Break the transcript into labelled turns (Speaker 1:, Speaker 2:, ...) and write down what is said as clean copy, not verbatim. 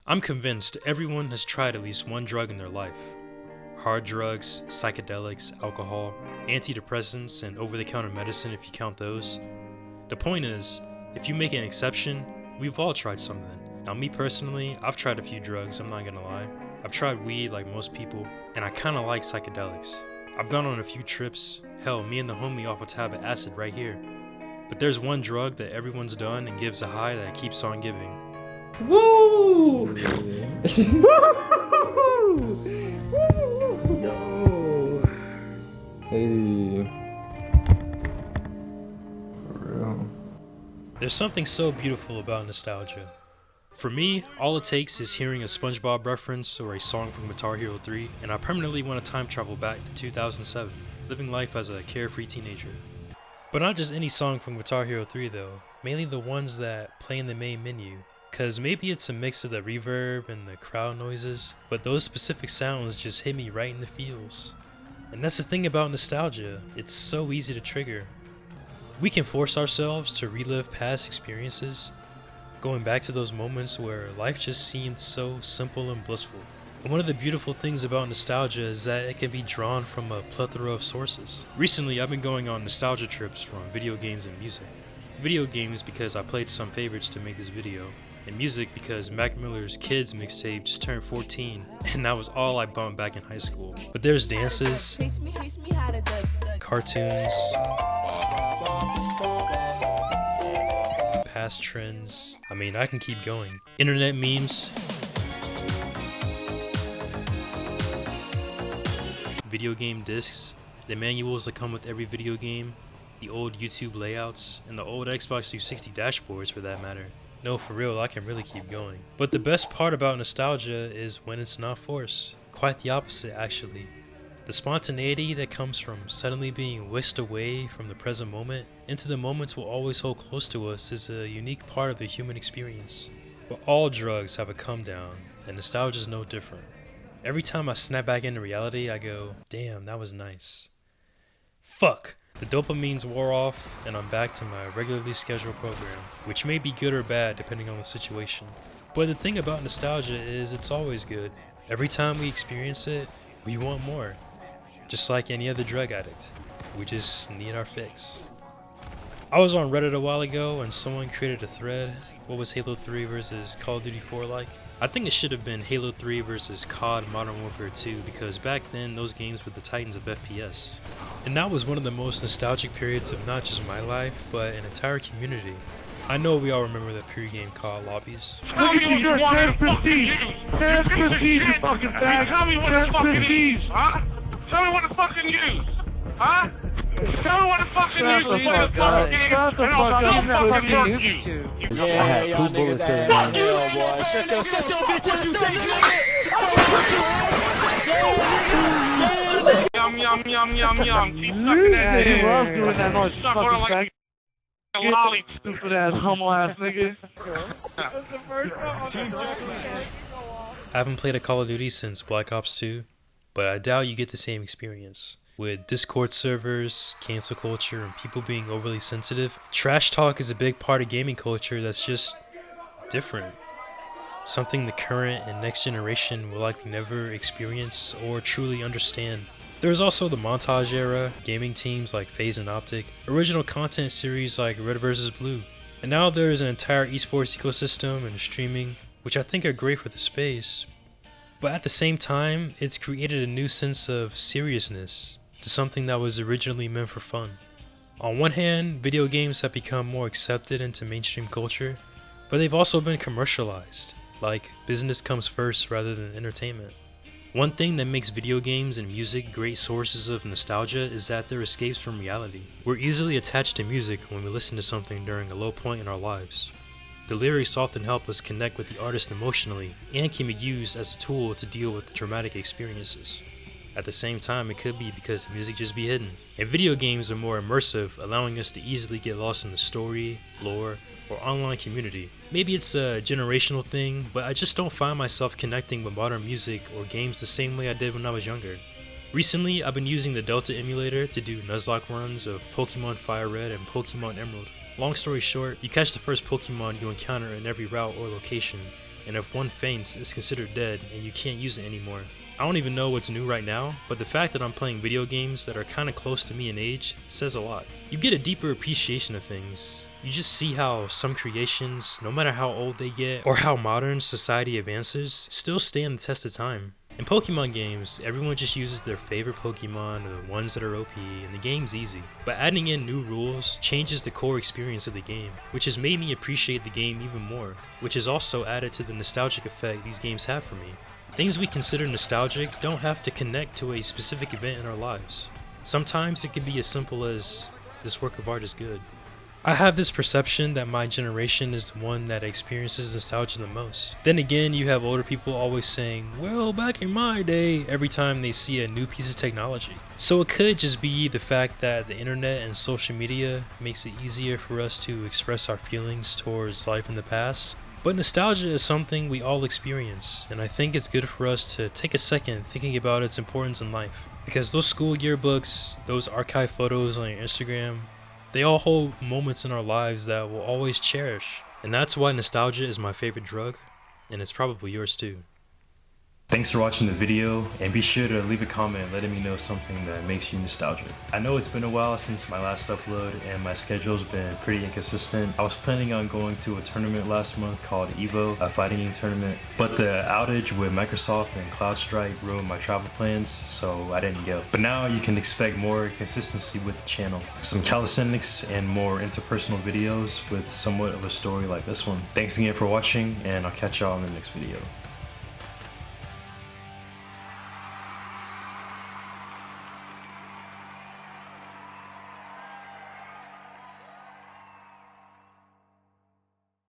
Speaker 1: I'm convinced everyone has tried at least one drug in their life. Hard drugs, psychedelics, alcohol, antidepressants, and over-the-counter medicine if you count those. The point is, if you make an exception, we've all tried something. Now me personally, I've tried a few drugs, I'm not gonna lie. I've tried weed like most people, and I kinda like psychedelics. I've gone on a few trips, hell, me and the homie off a tab of acid right here. But there's one drug that everyone's done and gives a high that keeps on giving.
Speaker 2: Woo!
Speaker 3: Yo. Hey. For real.
Speaker 1: There's something so beautiful about nostalgia. For me, all it takes is hearing a SpongeBob reference or a song from Guitar Hero 3, and I permanently want to time travel back to 2007, living life as a carefree teenager. But not just any song from Guitar Hero 3 though, mainly the ones that play in the main menu. Cause maybe it's a mix of the reverb and the crowd noises, but those specific sounds just hit me right in the feels. And that's the thing about nostalgia, it's so easy to trigger. We can force ourselves to relive past experiences, going back to those moments where life just seemed so simple and blissful. And one of the beautiful things about nostalgia is that it can be drawn from a plethora of sources. Recently, I've been going on nostalgia trips from video games and music. Video games because I played some favorites to make this video, and music because Mac Miller's Kids mixtape just turned 14, and that was all I bumped back in high school. But there's dances, cartoons, past trends, I mean I can keep going. Internet memes, video game discs, the manuals that come with every video game, the old YouTube layouts, and the old Xbox 360 dashboards for that matter. No, for real, I can really keep going. But the best part about nostalgia is when it's not forced. Quite the opposite, actually. The spontaneity that comes from suddenly being whisked away from the present moment into the moments we'll always hold close to us is a unique part of the human experience. But all drugs have a come down, and nostalgia is no different. Every time I snap back into reality, I go, damn, that was nice. Fuck! The dopamines wore off, and I'm back to my regularly scheduled program, which may be good or bad depending on the situation. But the thing about nostalgia is it's always good. Every time we experience it, we want more. Just like any other drug addict. We just need our fix. I was on Reddit a while ago and someone created a thread. What was Halo 3 versus Call of Duty 4 like? I think it should have been Halo 3 versus COD Modern Warfare 2 because back then those games were the titans of FPS. And that was one of the most nostalgic periods of not just my life, but an entire community. I know we all remember the pre-game COD lobbies.
Speaker 4: Look at you, Sans Prestige! Sans Prestige, you fucking bag! Tell me what the fucking use, huh? Tell me what the fucking use, huh? Tell me what the fucking use to play the fucking game, and I'll fucking hurt you!
Speaker 3: Yeah, y'all niggas that fuck you, boy. Shut your bitch
Speaker 4: Yum, yum, yum, yum, yum. Keep sucking that dick.
Speaker 3: I love doing that noise,
Speaker 4: Suck
Speaker 3: fucking
Speaker 4: her like a lolly.
Speaker 3: stupid ass humble ass nigga.
Speaker 1: I haven't played a Call of Duty since Black Ops 2, but I doubt you get the same experience. With Discord servers, cancel culture, and people being overly sensitive, trash talk is a big part of gaming culture that's just different. Something the current and next generation will likely never experience or truly understand. There is also the montage era, gaming teams like FaZe and Optic, original content series like Red vs. Blue, and now there is an entire esports ecosystem and streaming, which I think are great for the space. But at the same time, it's created a new sense of seriousness to something that was originally meant for fun. On one hand, video games have become more accepted into mainstream culture, but they've also been commercialized, like business comes first rather than entertainment. One thing that makes video games and music great sources of nostalgia is that they're escapes from reality. We're easily attached to music when we listen to something during a low point in our lives. The lyrics often help us connect with the artist emotionally and can be used as a tool to deal with traumatic experiences. At the same time, it could be because the music just be hidden. And video games are more immersive, allowing us to easily get lost in the story, lore, or online community. Maybe it's a generational thing, but I just don't find myself connecting with modern music or games the same way I did when I was younger. Recently, I've been using the Delta emulator to do Nuzlocke runs of Pokemon Fire Red and Pokemon Emerald. Long story short, you catch the first Pokemon you encounter in every route or location, and if one faints, it's considered dead and you can't use it anymore. I don't even know what's new right now, but the fact that I'm playing video games that are kinda close to me in age says a lot. You get a deeper appreciation of things. You just see how some creations, no matter how old they get or how modern society advances, still stand the test of time. In Pokemon games, everyone just uses their favorite Pokemon or the ones that are OP, and the game's easy. But adding in new rules changes the core experience of the game, which has made me appreciate the game even more, which has also added to the nostalgic effect these games have for me. Things we consider nostalgic don't have to connect to a specific event in our lives. Sometimes it can be as simple as, this work of art is good. I have this perception that my generation is the one that experiences nostalgia the most. Then again, you have older people always saying, well, back in my day, every time they see a new piece of technology. So it could just be the fact that the internet and social media makes it easier for us to express our feelings towards life in the past. But nostalgia is something we all experience, and I think it's good for us to take a second thinking about its importance in life. Because those school yearbooks, those archive photos on your Instagram, they all hold moments in our lives that we'll always cherish. And that's why nostalgia is my favorite drug, and it's probably yours too. Thanks for watching the video, and be sure to leave a comment letting me know something that makes you nostalgic. I know it's been a while since my last upload, and my schedule's been pretty inconsistent. I was planning on going to a tournament last month called EVO, a fighting game tournament, but the outage with Microsoft and CloudStrike ruined my travel plans, so I didn't go. But now you can expect more consistency with the channel. Some calisthenics and more interpersonal videos with somewhat of a story like this one. Thanks again for watching, and I'll catch y'all in the next video.